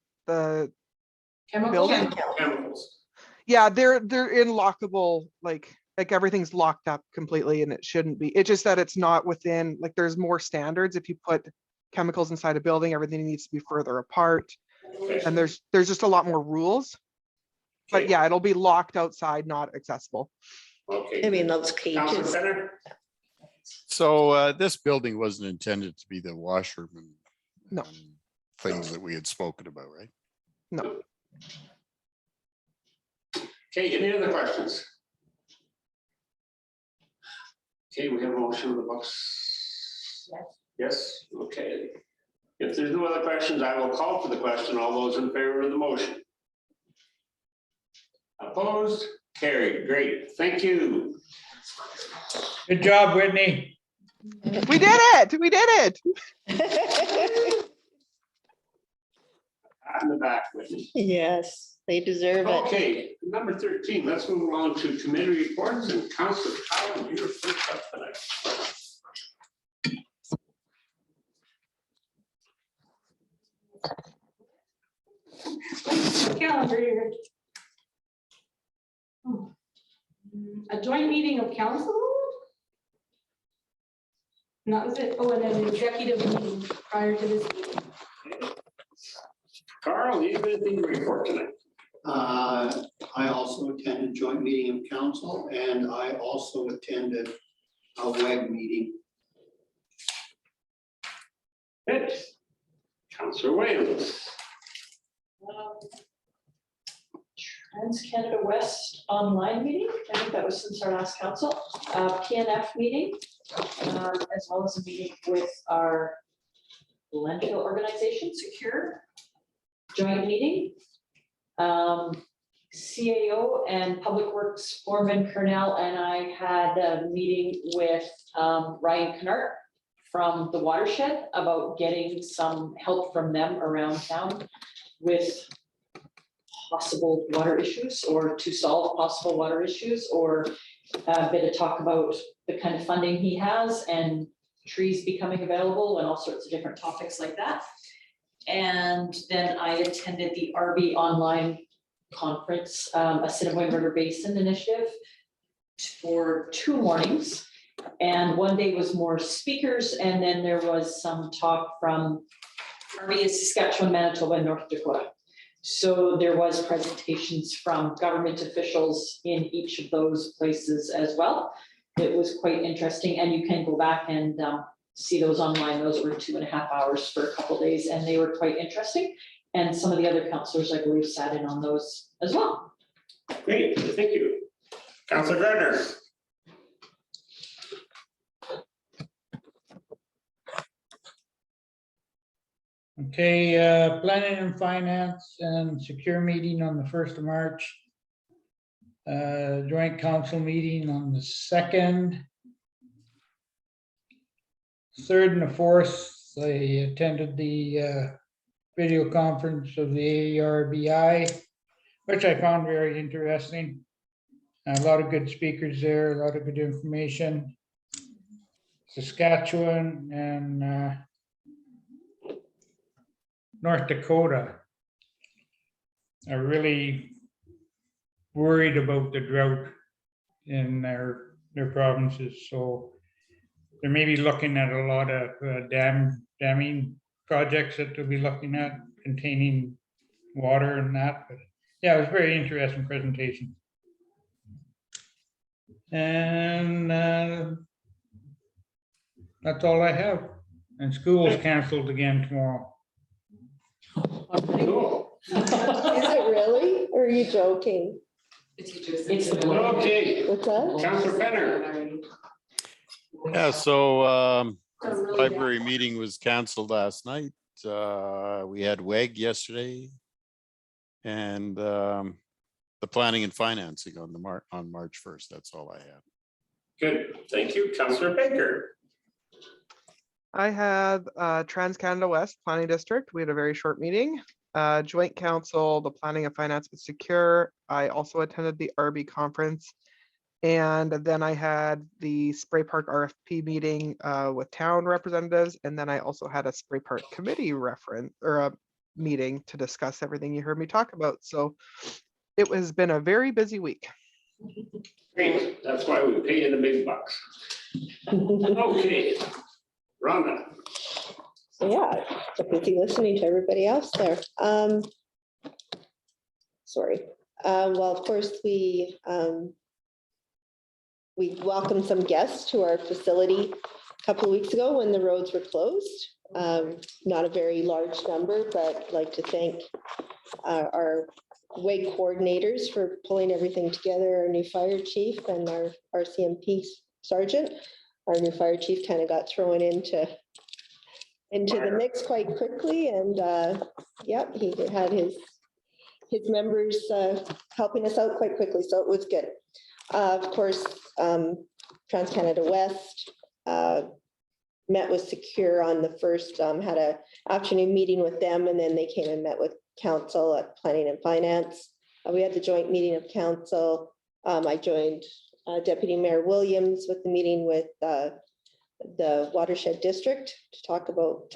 Chemical. building? Chemicals. Yeah, they're in lockable, like everything's locked up completely, and it shouldn't be. It's just that it's not within, like, there's more standards. If you put chemicals inside a building, everything needs to be further apart. Okay. And there's just a lot more rules. But Okay. yeah, it'll be locked outside, not accessible. Okay. I mean, those Councilor cages. Center? So this building wasn't intended to be the washroom and No. and things that we had spoken about, right? No. Okay, any other questions? Okay, we have a motion on the books. Yes. Yes, okay. If there's no other questions, I will call for the question. All those in favor of the motion? Opposed? Carried. Great. Thank you. Good job, Whitney. We did it. We did it. Pat in the back with me. Yes, they deserve it. Okay, number 13, let's move on to committee reports, and Councilor Collins, you're first up tonight. Calendar here. A joint meeting of council? And that was it. Oh, and then an executive meeting prior to this meeting. Carl, you have anything to report tonight? I also attended joint meeting of council, and I also attended a WEG meeting. Good. Councilor Wales. Trans Canada West online meeting, I think that was since our last council, PNF meeting, as well as a meeting with our landfill organization, Secure, joint meeting. CAO and Public Works Foreman Kernell and I had a meeting with Ryan Kennard from the watershed about getting some help from them around town with possible water issues, or to solve possible water issues, or a bit of talk about the kind of funding he has and trees becoming available and all sorts of different topics like that. And then I attended the RB online conference, Assiniboine River Basin Initiative, for 2 mornings. And one day was more speakers, and then there was some talk from RB is Saskatchewan, Manitoba, and North Dakota. So there was presentations from government officials in each of those places as well. It was quite interesting, and you can go back and see those online. Those were 2.5 hours for a couple of days, and they were quite interesting. And some of the other councillors, I believe, sat in on those as well. Great, thank you. Councilor Gardner. Okay, planning and finance and secure meeting on the 1st of March. Joint council meeting on the 2nd. 3rd and the 4th, I attended the video conference of the ARBI, which I found very interesting. A lot of good speakers there, a lot of good information. Saskatchewan and North Dakota are really worried about the drought in their provinces. So they're maybe looking at a lot of damming projects that they'll be looking at, containing water and that, but yeah, it was a very interesting presentation. And that's all I have. And school is canceled again tomorrow. Cool. Is it really? Or are you joking? It's Okay, What's that? Councillor Fenner. Yeah, so Doesn't really library meeting was canceled last night. We had WEG yesterday. And the planning and financing on March 1st. That's all I have. Good, thank you. Councillor Baker. I had Trans Canada West Planning District. We had a very short meeting. Joint Council, the Planning and Finance was secure. I also attended the RB conference. And then I had the Spray Park RFP meeting with town representatives. And then I also had a Spray Park committee a meeting to discuss everything you heard me talk about. So it has been a very busy week. Great, that's why we pay you the big bucks. Okay, Rhonda. Yeah, so busy listening to everybody else there. Sorry. Well, of course, we welcomed some guests to our facility a couple of weeks ago when the roads were closed. Not a very large number, but I'd like to thank our WEG coordinators for pulling everything together, our new fire chief and our RCMP sergeant. Our new fire chief kind of got thrown into the mix quite quickly, and yep, he had his members helping us out quite quickly, so it was good. Of course, Trans Canada West met with Secure on the first, had a afternoon meeting with them, and then they came and met with council at Planning and Finance. We had the joint meeting of council. I joined Deputy Mayor Williams with the meeting with the Watershed District to talk about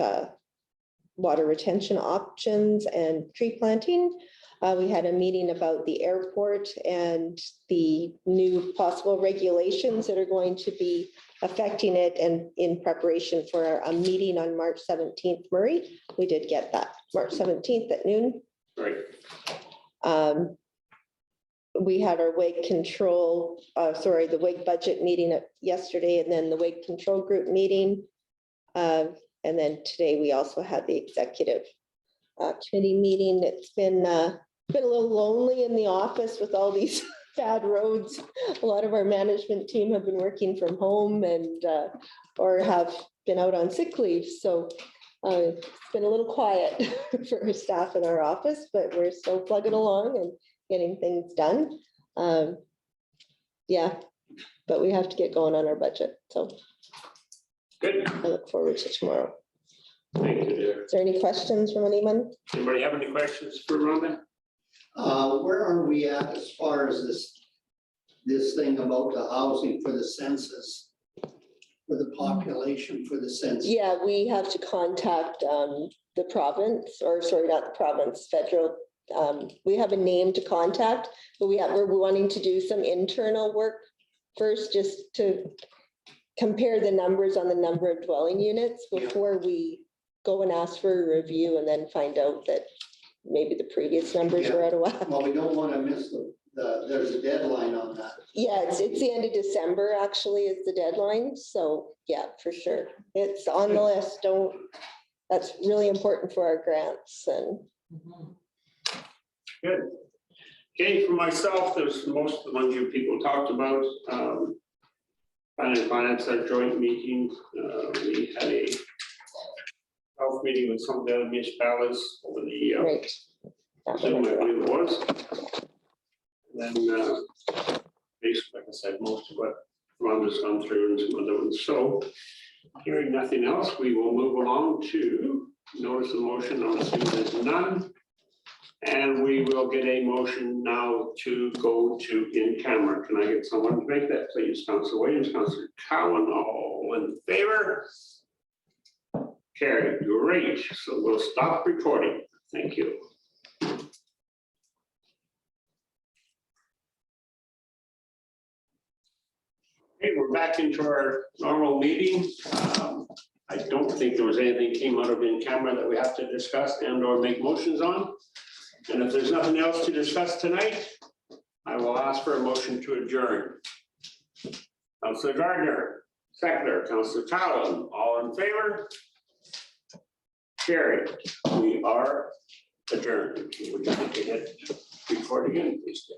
water retention options and tree planting. We had a meeting about the airport and the new possible regulations that are going to be affecting it, and in preparation for a meeting on March 17th, Murray. We did get that March 17th at noon. Right. We had our WEG control, the WEG budget meeting yesterday, and then the WEG control group meeting. And then today we also had the executive committee meeting. It's been a little lonely in the office with all these bad roads. A lot of our management team have been working from home and or have been out on sick leave. So it's been a little quiet for our staff in our office, but we're still plugging along and getting things done. Yeah, but we have to get going on our budget. So Good, I look forward to tomorrow. thank you, dear. Is there any questions from anyone? Anybody have any questions for Rhonda? Where are we at as far as this thing about the housing for the census? For the population for the census? Yeah, we have to contact the province, or sorry, not the province, federal. We have a name to contact, but we're wanting to do some internal work first, just to compare the numbers on the number of dwelling units before we go and ask for a review and then find out that maybe the previous numbers were out of whack. Well, we don't want to miss there's a deadline on that. Yeah, it's the end of December, actually, is the deadline. So yeah, for sure. It's on the list. That's really important for our grants and. Good. Okay, for myself, there's most of the ones you people talked about. Planning and Finance, our joint meeting. We had a health meeting with some of the other municipalities over the Right. Zoom, I believe it was. And then basically, like I said, most of what Rhonda's gone through and some other ones. So hearing nothing else, we will move along to notice of motion. I'm assuming there's none. And we will get a motion now to go to in camera. Can I get someone to make that, please? Councilor Williams, Councilor Cowan, all in favor? Carried, great. So we'll stop recording. Thank you. Okay, we're back into our normal meeting. I don't think there was anything came out of in camera that we have to discuss and or make motions on. And if there's nothing else to discuss tonight, I will ask for a motion to adjourn. Councilor Gardner, seconder, Councilor Talon, all in favor? Carried. We are adjourned. Would you like to hit record again, please?